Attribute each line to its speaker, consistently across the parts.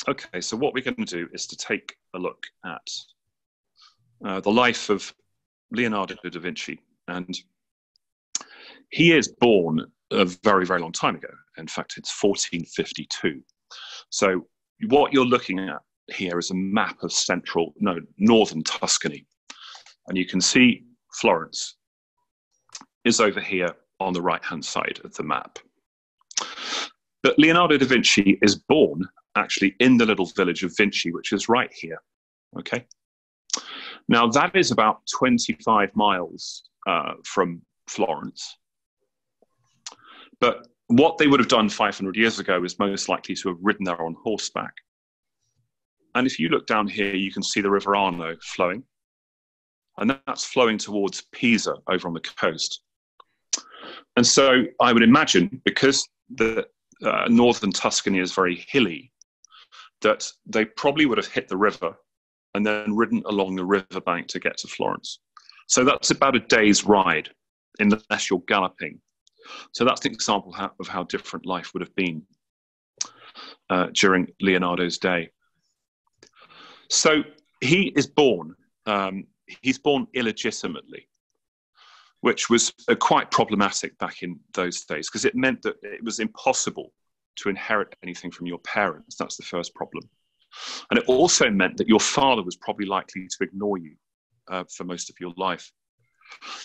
Speaker 1: Okay, so what we're going to do is to take a look at the life of Leonardo da Vinci. And he is born a very, very long time ago. In fact, it's 1452. So what you're looking at here is a map of northern Tuscany. And you can see Florence is over here on the right-hand side of the map. But Leonardo da Vinci is born actually in the little village of Vinci, which is right here, okay? Now, that is about 25 miles from Florence. But what they would have done 500 years ago is most likely to have ridden there on horseback. And if you look down here, you can see the River Arno flowing. And that's flowing towards Pisa over on the coast. And so I would imagine, because the northern Tuscany is very hilly, that they probably would have hit the river and then ridden along the riverbank to get to Florence. So that's about a day's ride, unless you're galloping. So that's an example of how different life would have been during Leonardo's day. So he is born, he's born illegitimately, which was quite problematic back in those days, because it meant that it was impossible to inherit anything from your parents. That's the first problem. And it also meant that your father was probably likely to ignore you for most of your life.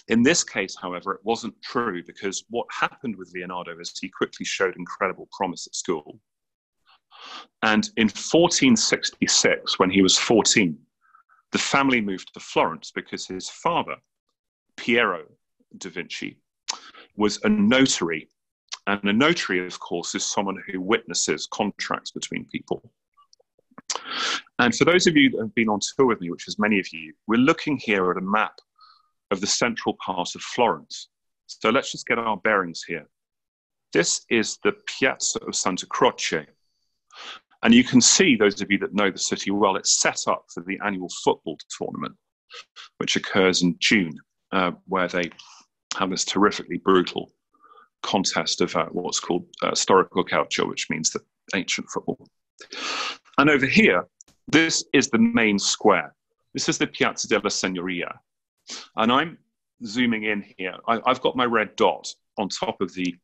Speaker 1: In this case, however, it wasn't true, because what happened with Leonardo is he quickly showed incredible promise at school. And in 1466, when he was 14, the family moved to Florence because his father, Piero da Vinci, was a notary. And a notary, of course, is someone who witnesses contracts between people. And for those of you that have been on tour with me, which is many of you, we're looking here at a map of the central part of Florence. So let's just get our bearings here. This is the Piazza of Santa Croce. And you can see, those of you that know the city well, it's set up for the annual football tournament, which occurs in June, where they have this terrifically brutal contest of what's called storico calcio, which means the ancient football. And over here, this is the main square. This is the Piazza della Signoria. And I'm zooming in here. I've got my red dot on top of the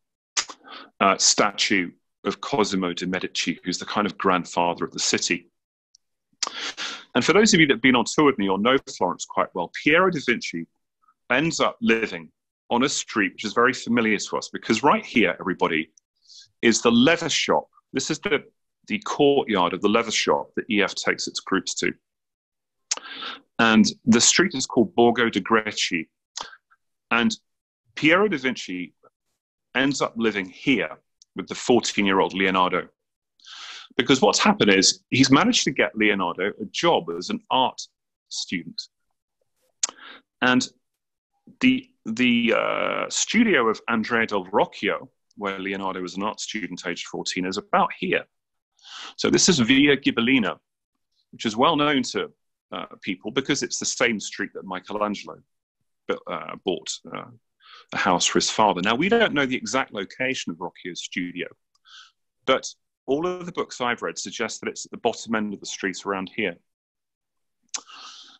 Speaker 1: statue of Cosimo de' Medici, who's the kind of grandfather of the city. And for those of you that have been on tour with me or know Florence quite well, Piero da Vinci ends up living on a street which is very familiar to us, because right here, everybody, is the leather shop. This is the courtyard of the leather shop that EF takes its groups to. And the street is called Borgo de' Greci. And Piero da Vinci ends up living here with the 14-year-old Leonardo. Because what's happened is he's managed to get Leonardo a job as an art student. And the studio of Andrea del Rocchio, where Leonardo was an art student aged 14, is about here. So this is Via Ghibellina, which is well known to people because it's the same street that Michelangelo bought a house for his father. Now, we don't know the exact location of Rocchio's studio, but all of the books I've read suggest that it's at the bottom end of the street around here.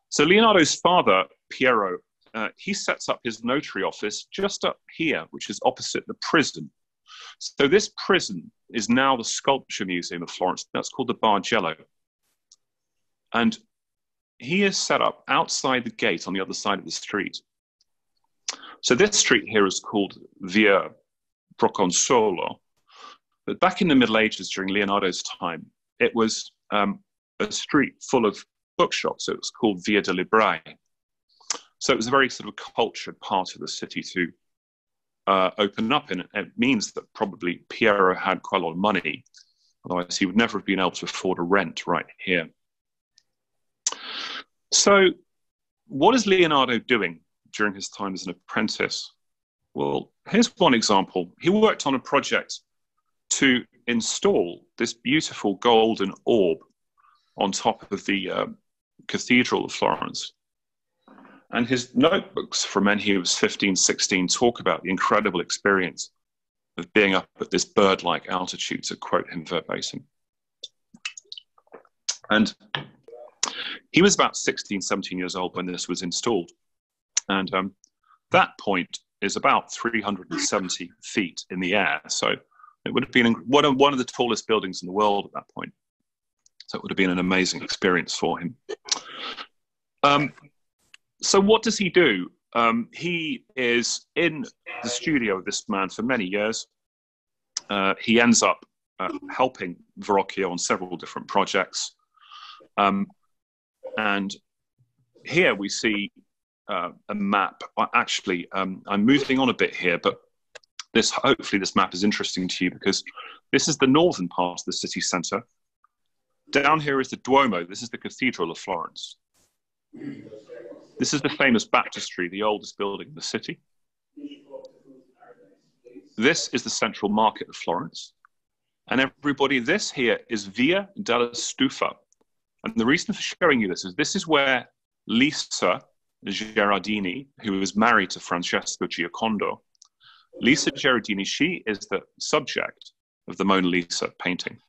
Speaker 1: So Leonardo's father, Piero, he sets up his notary office just up here, which is opposite the prison. So this prison is now the Sculpture Museum of Florence. That's called the Bargello. And he is set up outside the gate on the other side of the street. So this street here is called Via Proconsolo. But back in the Middle Ages, during Leonardo's time, it was a street full of bookshops. So it was called Via de' Librai. So it was a very sort of cultured part of the city to open up in. It means that probably Piero had quite a lot of money. Otherwise, he would never have been able to afford a rent right here. So what is Leonardo doing during his time as an apprentice? Well, here's one example. He worked on a project to install this beautiful golden orb on top of the Cathedral of Florence. And his notebooks from when he was 15, 16 talk about the incredible experience of being up at this bird-like altitude, to quote him verbatim. And he was about 16, 17 years old when this was installed. And that point is about 370 feet in the air. So it would have been one of the tallest buildings in the world at that point. So it would have been an amazing experience for him. So what does he do? He is in the studio of this man for many years. He ends up helping Verrocchio on several different projects. And here we see a map. Actually, I'm moving on a bit here, but hopefully this map is interesting to you because this is the northern part of the city centre. Down here is the Duomo. This is the Cathedral of Florence. This is the famous baptistry, the oldest building in the city. This is the central market of Florence. And everybody, this here is Via della Stufa. And the reason for showing you this is where Lisa Gherardini, who was married to Francesco Giocondo, Lisa Gherardini, she is the subject of the Mona Lisa painting.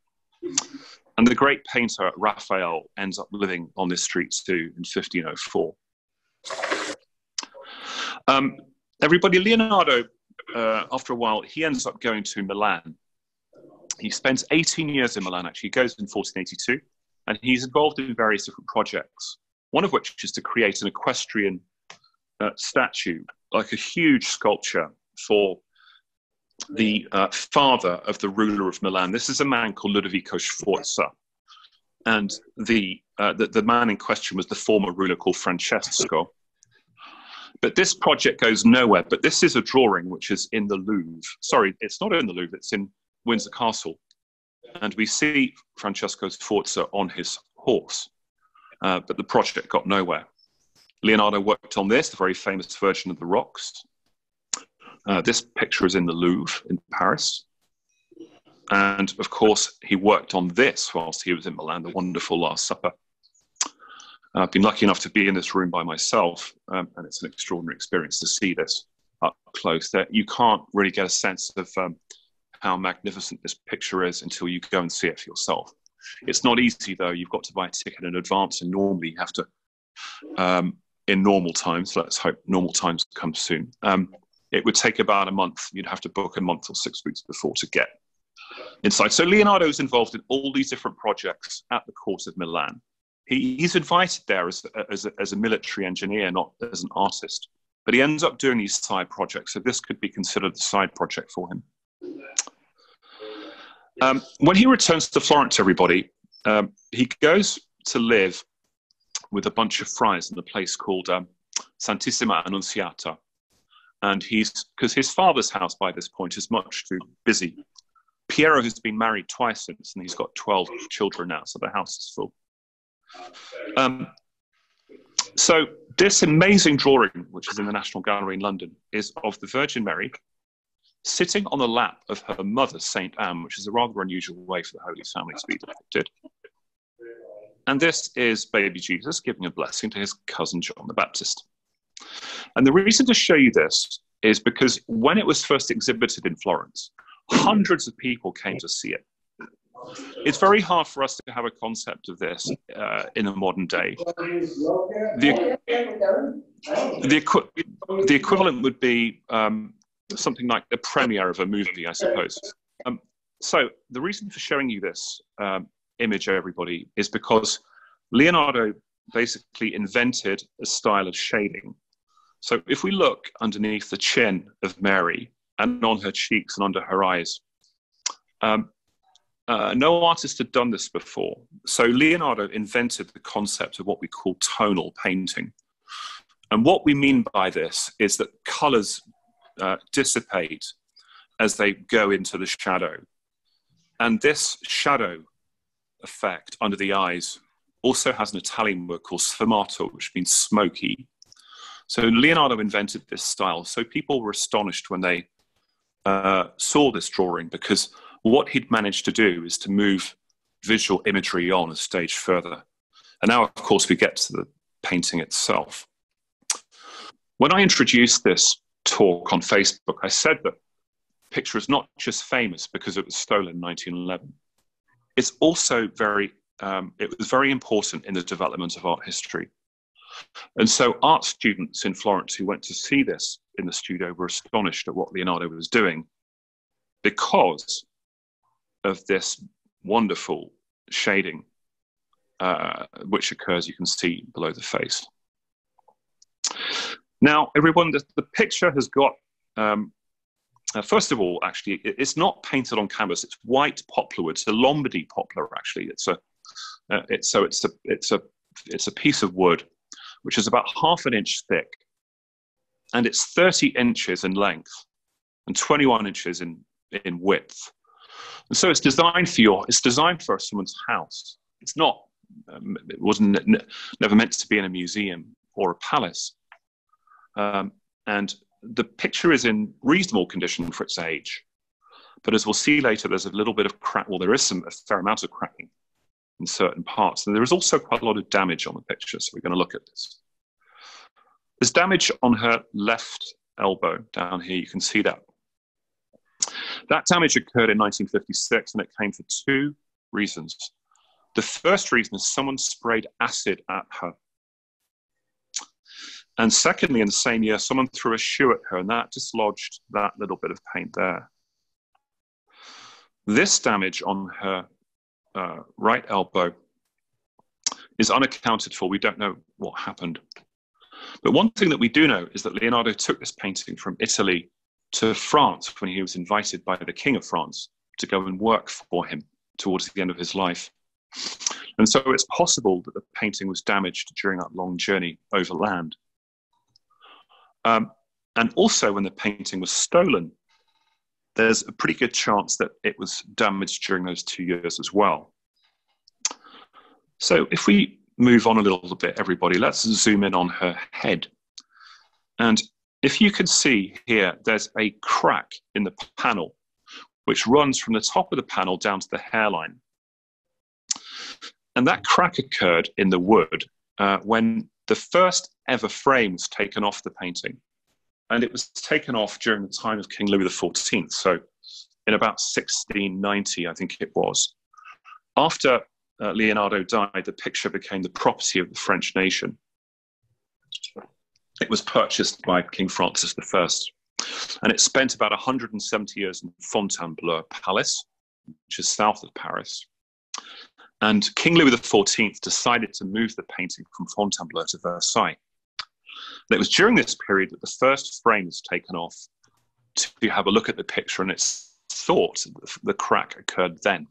Speaker 1: And the great painter Raphael ends up living on this street too in 1504. Everybody, Leonardo, after a while, he ends up going to Milan. He spends 18 years in Milan, actually. He goes in 1482, and he's involved in various different projects, one of which is to create an equestrian statue, like a huge sculpture for the father of the ruler of Milan. This is a man called Ludovico Sforza. And the man in question was the former ruler called Francesco. But this project goes nowhere. But this is a drawing which is in the Louvre. Sorry, it's not in the Louvre, it's in Windsor Castle. And we see Francesco Sforza on his horse. But the project got nowhere. Leonardo worked on this, the very famous Virgin of the Rocks. This picture is in the Louvre in Paris. And of course, he worked on this whilst he was in Milan, the wonderful Last Supper. I've been lucky enough to be in this room by myself, and it's an extraordinary experience to see this up close. You can't really get a sense of how magnificent this picture is until you go and see it for yourself. It's not easy, though. You've got to buy a ticket in advance, and normally you have to, in normal times, let's hope normal times come soon, it would take about a month. You'd have to book a month or 6 weeks before to get inside. So Leonardo is involved in all these different projects at the court of Milan. He's invited there as a military engineer, not as an artist. But he ends up doing these side projects. So this could be considered a side project for him. When he returns to Florence, everybody, he goes to live with a bunch of friars in a place called Santissima Annunziata. And because his father's house by this point is much too busy. Piero has been married twice since, and he's got 12 children now, so the house is full. So this amazing drawing, which is in the National Gallery in London, is of the Virgin Mary sitting on the lap of her mother, Saint Anne, which is a rather unusual way for the Holy Family to be depicted. And this is baby Jesus giving a blessing to his cousin John the Baptist. And the reason to show you this is because when it was first exhibited in Florence, hundreds of people came to see it. It's very hard for us to have a concept of this in a modern day. The equivalent would be something like the premiere of a movie, I suppose. So the reason for showing you this image, everybody, is because Leonardo basically invented a style of shading. So if we look underneath the chin of Mary and on her cheeks and under her eyes, no artist had done this before. So Leonardo invented the concept of what we call tonal painting. And what we mean by this is that colors dissipate as they go into the shadow. And this shadow effect under the eyes also has an Italian word called sfumato, which means smoky. So Leonardo invented this style. So people were astonished when they saw this drawing, because what he'd managed to do is to move visual imagery on a stage further. And now, of course, we get to the painting itself. When I introduced this talk on Facebook, I said that the picture is not just famous because it was stolen in 1911. It's also very it was very important in the development of art history. And so art students in Florence who went to see this in the studio were astonished at what Leonardo was doing because of this wonderful shading, which occurs, you can see, below the face. Now, everyone, the picture has got, first of all, actually, it's not painted on canvas. It's white poplar wood. It's a Lombardy poplar, actually. It's a piece of wood which is about half an inch thick, and it's 30 inches in length and 21 inches in width. And so it's designed for someone's house. It's not. It wasn't never meant to be in a museum or a palace. And the picture is in reasonable condition for its age. But as we'll see later, there's a little bit of crack. Well, there is a fair amount of cracking in certain parts. And there is also quite a lot of damage on the picture. So we're going to look at this. There's damage on her left elbow down here. You can see that. That damage occurred in 1956, and it came for two reasons. The first reason is someone sprayed acid at her. And secondly, in the same year, someone threw a shoe at her, and that dislodged that little bit of paint there. This damage on her right elbow is unaccounted for. We don't know what happened. But one thing that we do know is that Leonardo took this painting from Italy to France when he was invited by the King of France to go and work for him towards the end of his life. And so it's possible that the painting was damaged during that long journey overland. And also when the painting was stolen, there's a pretty good chance that it was damaged during those 2 years as well. So if we move on a little bit, everybody, let's zoom in on her head. And if you can see here, there's a crack in the panel, which runs from the top of the panel down to the hairline. And that crack occurred in the wood when the first ever frame was taken off the painting. And it was taken off during the time of King Louis XIV. So in about 1690, I think it was. After Leonardo died, the picture became the property of the French nation. It was purchased by King Francis I. And it spent about 170 years in Fontainebleau Palace, which is south of Paris. And King Louis XIV decided to move the painting from Fontainebleau to Versailles. And it was during this period that the first frame was taken off to have a look at the picture, and it's thought the crack occurred then.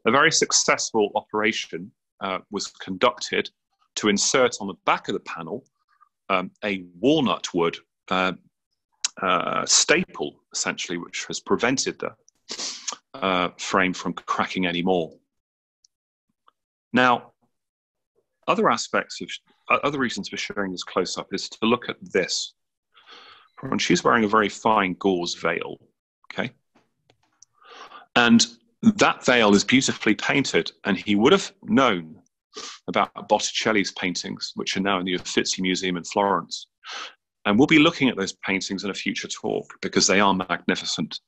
Speaker 1: A very successful operation was conducted to insert on the back of the panel a walnut wood staple, essentially, which has prevented the frame from cracking anymore. Now, other reasons for showing this close-up is to look at this. And she's wearing a very fine gauze veil, okay? And that veil is beautifully painted, and he would have known about Botticelli's paintings, which are now in the Uffizi Museum in Florence. And we'll be looking at those paintings in a future talk because they are magnificent.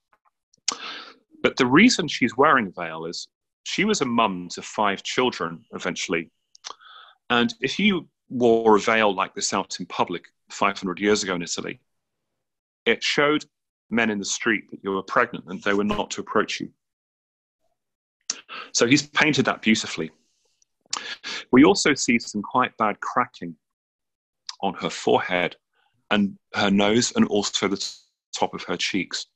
Speaker 1: But the reason she's wearing a veil is she was a mum to 5 children eventually. And if you wore a veil like this out in public 500 years ago in Italy, it showed men in the street that you were pregnant and they were not to approach you. So he's painted that beautifully. We also see some quite bad cracking on her forehead and her nose, and also the top of her cheeks.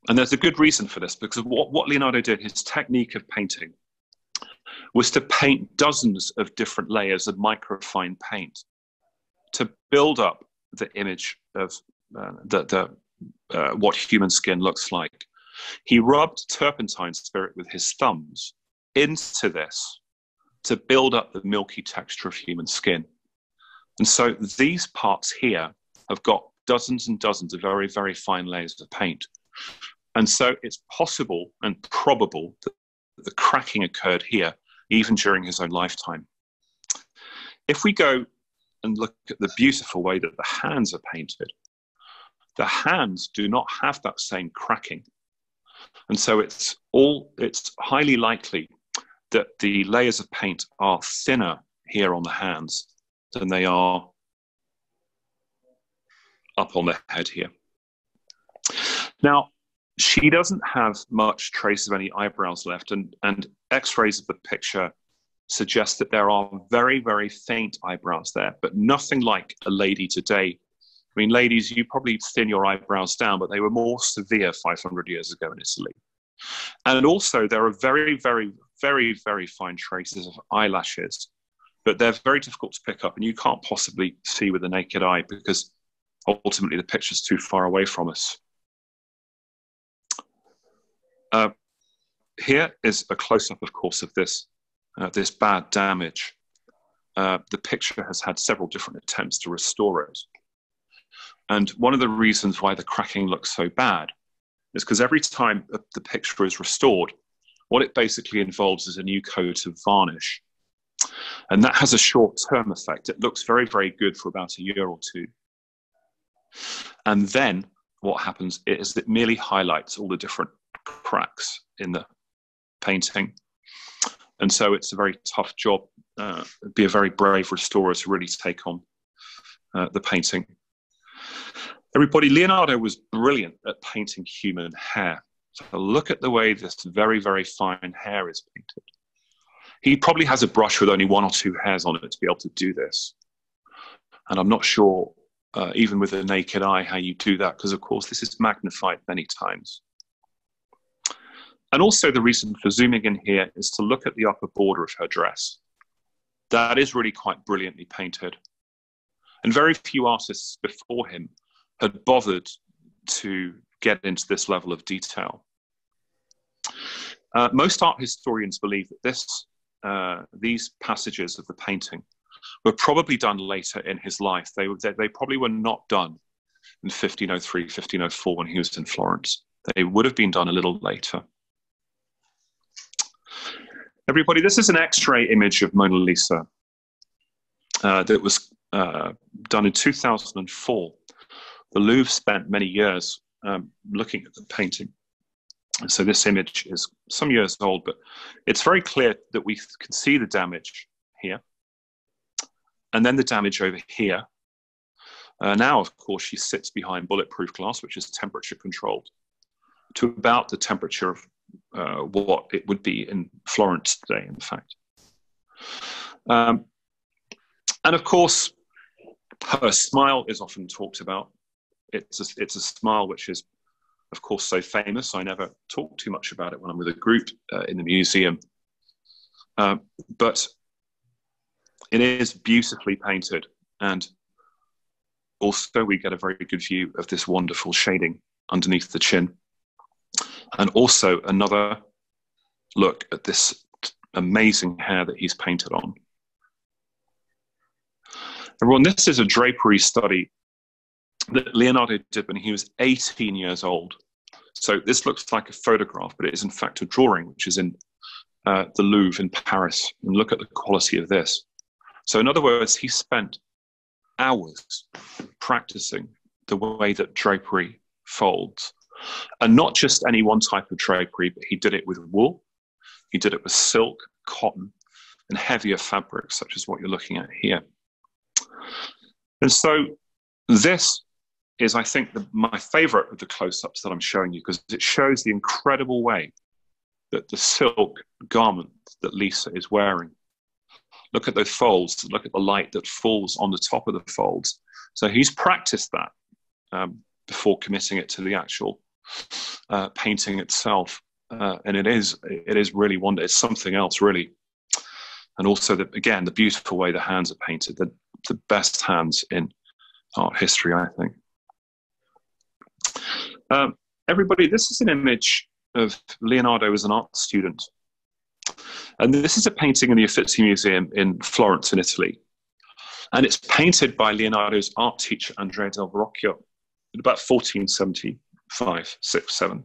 Speaker 1: And there's a good reason for this, because what Leonardo did, his technique of painting, was to paint dozens of different layers of microfine paint to build up the image of what human skin looks like. He rubbed turpentine spirit with his thumbs into this to build up the milky texture of human skin. And so these parts here have got dozens and dozens of very, very fine layers of paint. And so it's possible and probable that the cracking occurred here, even during his own lifetime. If we go and look at the beautiful way that the hands are painted, the hands do not have that same cracking. And so it's highly likely that the layers of paint are thinner here on the hands than they are up on the head here. Now, she doesn't have much trace of any eyebrows left, and x-rays of the picture suggest that there are very, very faint eyebrows there, but nothing like a lady today. I mean, ladies, you probably thin your eyebrows down, but they were more severe 500 years ago in Italy. And also, there are very, very, very, very fine traces of eyelashes, but they're very difficult to pick up, and you can't possibly see with the naked eye because ultimately the picture's too far away from us. Here is a close-up, of course, of this bad damage. The picture has had several different attempts to restore it. And one of the reasons why the cracking looks so bad is because every time the picture is restored, what it basically involves is a new coat of varnish. And that has a short-term effect. It looks very, very good for about a year or two. And then what happens is it merely highlights all the different cracks in the painting. And so it's a very tough job. It'd be a very brave restorer to really take on the painting. Everybody, Leonardo was brilliant at painting human hair. So look at the way this very, very fine hair is painted. He probably has a brush with only 1 or 2 hairs on it to be able to do this. And I'm not sure, even with the naked eye, how you do that, because of course this is magnified many times. And also the reason for zooming in here is to look at the upper border of her dress. That is really quite brilliantly painted. And very few artists before him had bothered to get into this level of detail. Most art historians believe that these passages of the painting were probably done later in his life. They probably were not done in 1503, 1504 when he was in Florence. They would have been done a little later. Everybody, this is an X-ray image of Mona Lisa that was done in 2004. The Louvre spent many years looking at the painting. So this image is some years old, but it's very clear that we can see the damage here. And then the damage over here. Now, of course, she sits behind bulletproof glass, which is temperature controlled, to about the temperature of what it would be in Florence today, in fact. And of course, her smile is often talked about. It's a smile which is, of course, so famous. I never talk too much about it when I'm with a group in the museum. But it is beautifully painted. And also we get a very good view of this wonderful shading underneath the chin. And also another look at this amazing hair that he's painted on. Everyone, this is a drapery study that Leonardo did when he was 18 years old. So this looks like a photograph, but it is in fact a drawing, which is in the Louvre in Paris. And look at the quality of this. So in other words, he spent hours practicing the way that drapery folds. And not just any one type of drapery, but he did it with wool, he did it with silk, cotton, and heavier fabrics, such as what you're looking at here. And so this is, I think, my favorite of the close-ups that I'm showing you, because it shows the incredible way that the silk garment that Lisa is wearing. Look at those folds, look at the light that falls on the top of the folds. So he's practiced that before committing it to the actual painting itself. And it is really wonderful. It's something else, really. And also, again, the beautiful way the hands are painted, the best hands in art history, I think. Everybody, this is an image of Leonardo as an art student. And this is a painting in the Uffizi Museum in Florence, in Italy. And it's painted by Leonardo's art teacher, Andrea del Verrocchio, in about 1475, 6, 7.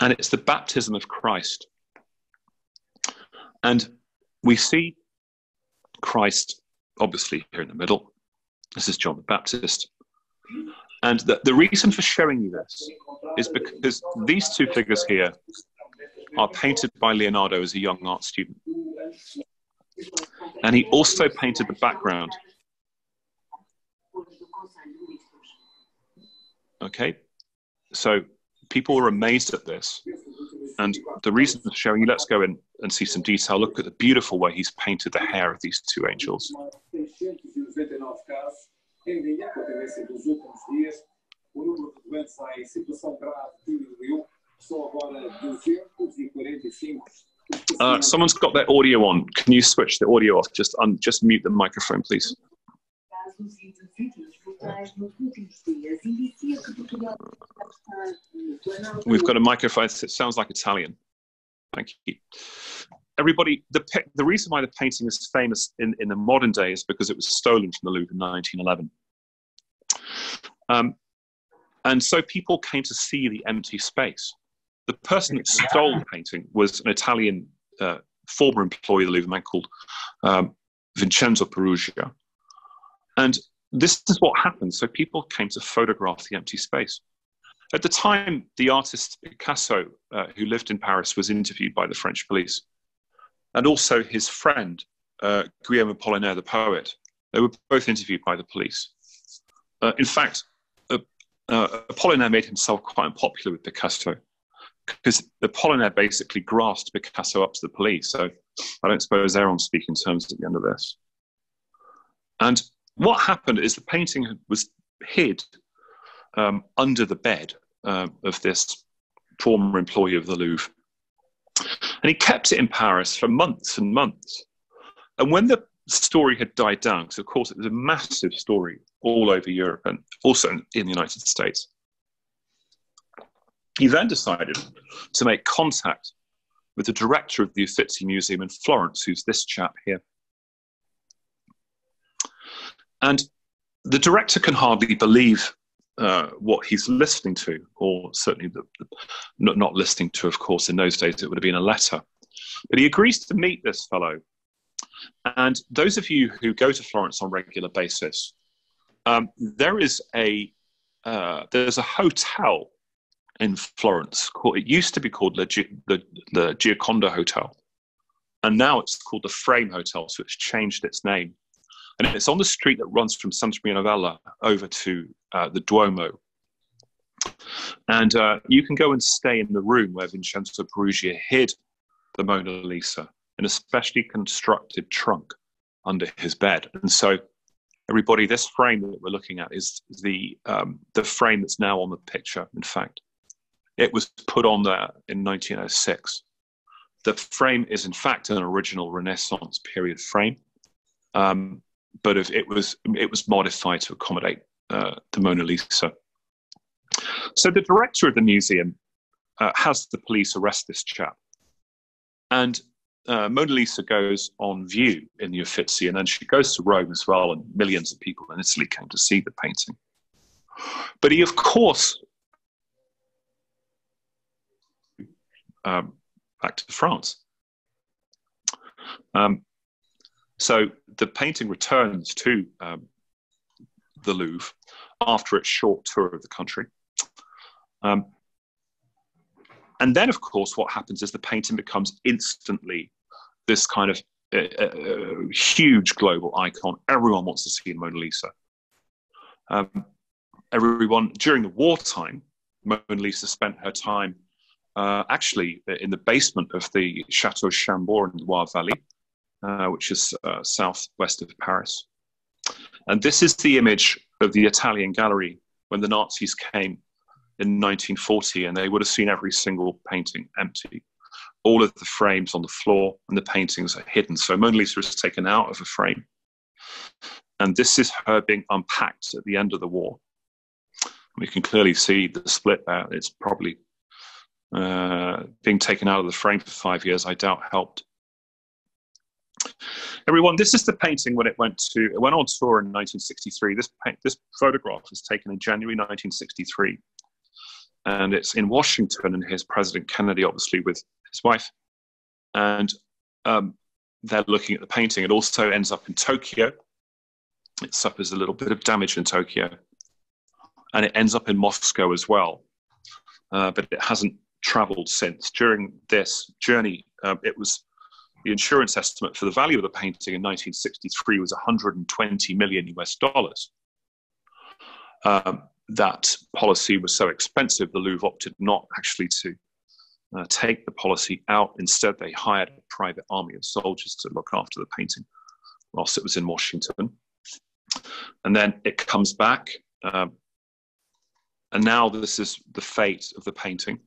Speaker 1: And it's the baptism of Christ. And we see Christ, obviously, here in the middle. This is John the Baptist. And the reason for showing you this is because these two figures here are painted by Leonardo as a young art student. And he also painted the background. Okay, so people were amazed at this. And the reason for showing you, let's go in and see some detail. Look at the beautiful way he's painted the hair of these two angels. Someone's got their audio on. Can you switch the audio off? Just mute the microphone, please. We've got a microphone. It sounds like Italian. Thank you. Everybody, the reason why the painting is famous in the modern day is because it was stolen from the Louvre in 1911. And so people came to see the empty space. The person that stole the painting was an Italian former employee of the Louvre, a man called Vincenzo Perugia. And this is what happened. So people came to photograph the empty space. At the time, the artist Picasso, who lived in Paris, was interviewed by the French police. And also his friend, Guillaume Apollinaire, the poet. They were both interviewed by the police. In fact, Apollinaire made himself quite unpopular with Picasso because Apollinaire basically grasped Picasso up to the police. So I don't suppose they're on speaking terms at the end of this. And what happened is the painting was hid under the bed of this former employee of the Louvre. And he kept it in Paris for months and months. And when the story had died down, because of course it was a massive story all over Europe and also in the United States, he then decided to make contact with the director of the Uffizi Museum in Florence, who's this chap here. And the director can hardly believe what he's listening to, or certainly not listening to, of course. In those days, it would have been a letter. But he agrees to meet this fellow. And those of you who go to Florence on a regular basis, there's a hotel in Florence called, it used to be called the Gioconda Hotel. And now it's called the Frame Hotel, so it's changed its name. And it's on the street that runs from Santa Maria Novella over to the Duomo. And you can go and stay in the room where Vincenzo Perugia hid the Mona Lisa in a specially constructed trunk under his bed. And so, everybody, this frame that we're looking at is the frame that's now on the picture. In fact, it was put on there in 1906. The frame is, in fact, an original Renaissance period frame. But it was modified to accommodate the Mona Lisa. So the director of the museum has the police arrest this chap. And Mona Lisa goes on view in the Uffizi, and then she goes to Rome as well, and millions of people in Italy came to see the painting. But he, of course, back to France. So the painting returns to the Louvre after its short tour of the country. And then, of course, what happens is the painting becomes instantly this kind of huge global icon. Everyone wants to see the Mona Lisa. Everyone, during the wartime, Mona Lisa spent her time actually in the basement of the Chateau Chambord in the Loire Valley, which is southwest of Paris. And this is the image of the Italian gallery when the Nazis came in 1940, and they would have seen every single painting empty. All of the frames on the floor and the paintings are hidden. So Mona Lisa is taken out of a frame. And this is her being unpacked at the end of the war. We can clearly see the split there. It's probably being taken out of the frame for 5 years, I doubt helped. Everyone, this is the painting when it went on tour in 1963. This photograph was taken in January 1963. And it's in Washington, and here's President Kennedy, obviously, with his wife. And they're looking at the painting. It also ends up in Tokyo. It suffers a little bit of damage in Tokyo. And it ends up in Moscow as well. But it hasn't travelled since. During this journey, it was the insurance estimate for the value of the painting in 1963 was 120 million US dollars. That policy was so expensive, the Louvre opted not actually to take the policy out. Instead, they hired a private army of soldiers to look after the painting whilst it was in Washington. And then it comes back. And now this is the fate of the painting.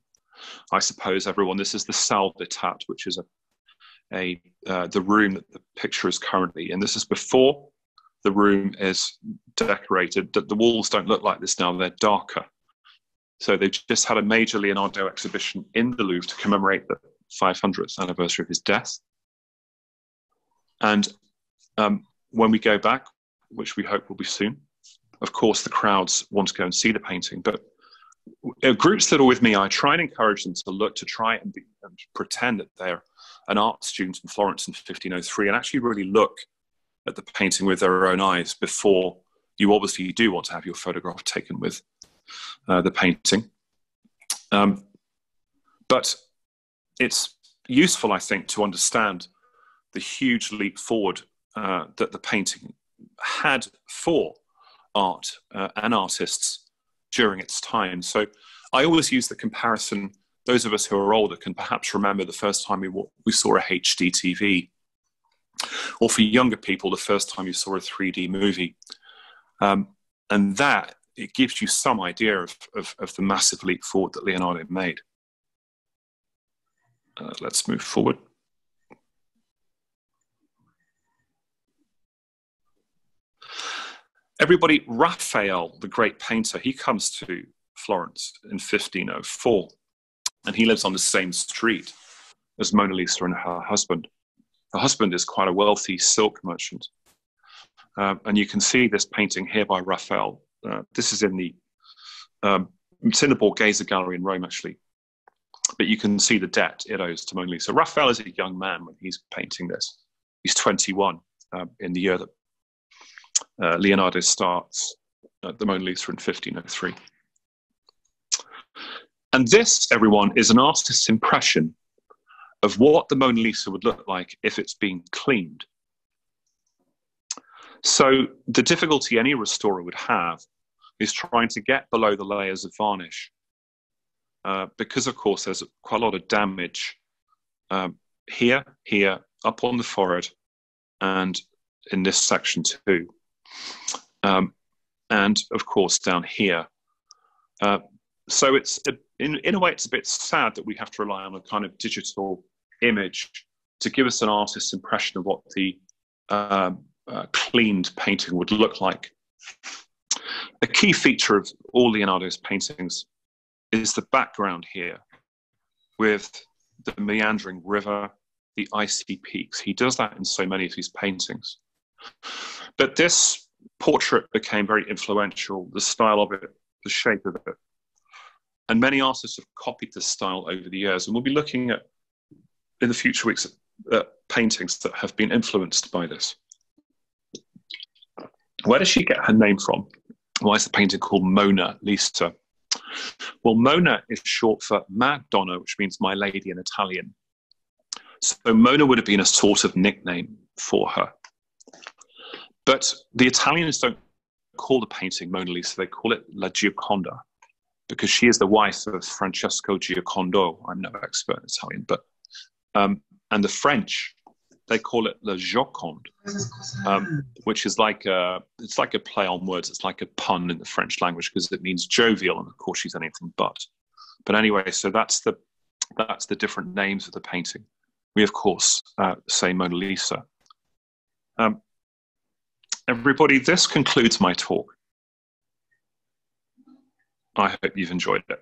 Speaker 1: I suppose, everyone, this is the salle d'état, which is the room that the picture is currently in. This is before the room is decorated. The walls don't look like this now, they're darker. So they've just had a major Leonardo exhibition in the Louvre to commemorate the 500th anniversary of his death. And when we go back, which we hope will be soon, of course, the crowds want to go and see the painting. But groups that are with me, I try and encourage them to try and pretend that they're an art student in Florence in 1503 and actually really look at the painting with their own eyes before you obviously do want to have your photograph taken with the painting. But it's useful, I think, to understand the huge leap forward that the painting had for art and artists during its time. So I always use the comparison. Those of us who are older can perhaps remember the first time we saw a HD TV, or for younger people, the first time you saw a 3D movie. And that, it gives you some idea of the massive leap forward that Leonardo made. Let's move forward. Everybody, Raphael, the great painter, he comes to Florence in 1504, and he lives on the same street as Mona Lisa and her husband. Her husband is quite a wealthy silk merchant. And you can see this painting here by Raphael. This is in it's in the Borghese Gallery in Rome, actually. But you can see the debt it owes to Mona Lisa. Raphael is a young man when he's painting this. He's 21 in the year that Leonardo starts the Mona Lisa in 1503. And this, everyone, is an artist's impression of what the Mona Lisa would look like if it's being cleaned. So the difficulty any restorer would have is trying to get below the layers of varnish. Because, of course, there's quite a lot of damage here, up on the forehead, and in this section too. And, of course, down here. So it's in a way, it's a bit sad that we have to rely on a kind of digital image to give us an artist's impression of what the cleaned painting would look like. A key feature of all Leonardo's paintings is the background here with the meandering river, the icy peaks. He does that in so many of his paintings. But this portrait became very influential, the style of it, the shape of it. And many artists have copied this style over the years. And we'll be looking at, in the future weeks, at paintings that have been influenced by this. Where does she get her name from? Why is the painting called Mona Lisa? Well, Mona is short for Madonna, which means my lady in Italian. So Mona would have been a sort of nickname for her. But the Italians don't call the painting Mona Lisa, they call it La Gioconda, because she is the wife of Francesco Giocondo. I'm no expert in Italian, but and the French, they call it La Joconde, which is it's like a play on words. It's like a pun in the French language because it means jovial, and of course she's anything but. But anyway, so that's the different names of the painting. We of course say Mona Lisa. Everybody, this concludes my talk. I hope you've enjoyed it.